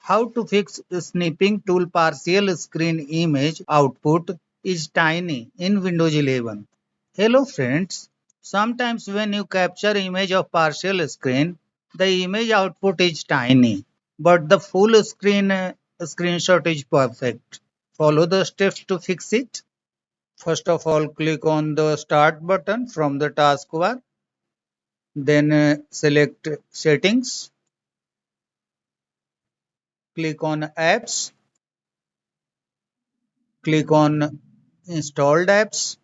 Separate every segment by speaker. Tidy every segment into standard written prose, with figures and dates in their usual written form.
Speaker 1: How to fix snipping tool partial screen image output is tiny in Windows 11. Hello friends. Sometimes when you capture image of partial screen, the image output is tiny, but the full screen screenshot is perfect. Follow the steps to fix it. First of all, click on the start button from the taskbar. Then select settings. Click on apps. Click on installed apps.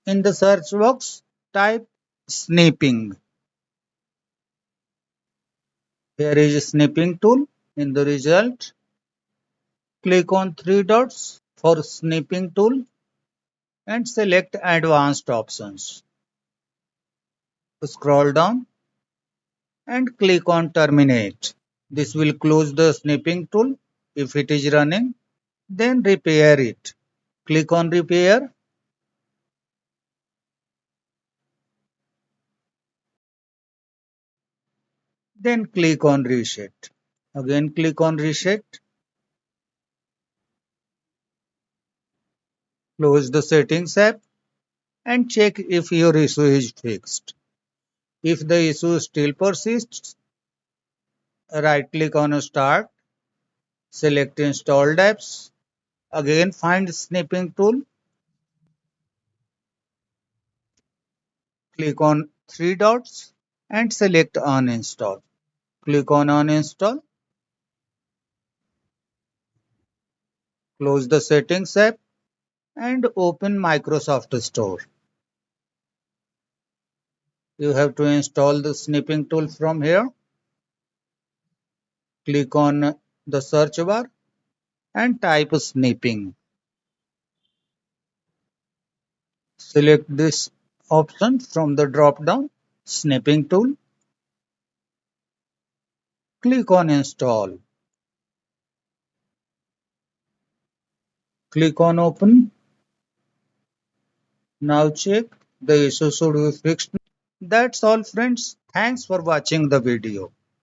Speaker 1: In the search box, type snipping. Here is a snipping tool. In the result, click on three dots for snipping tool and select advanced options. Scroll down and click on terminate. This will close the snipping tool if it is running. Then repair it. Click on repair. Then click on reset. Again click on reset. Close the settings app and check if your issue is fixed. If the issue still persists, right click on start, select installed apps, again find snipping tool, click on three dots and select uninstall. Click on uninstall, close the settings app and open Microsoft Store. You have to install the snipping tool from here. Click on the search bar and type snipping. Select this option from the drop down, snipping tool. Click on install. Click on open. Now check the issue should be fixed. That's all friends. Thanks for watching the video.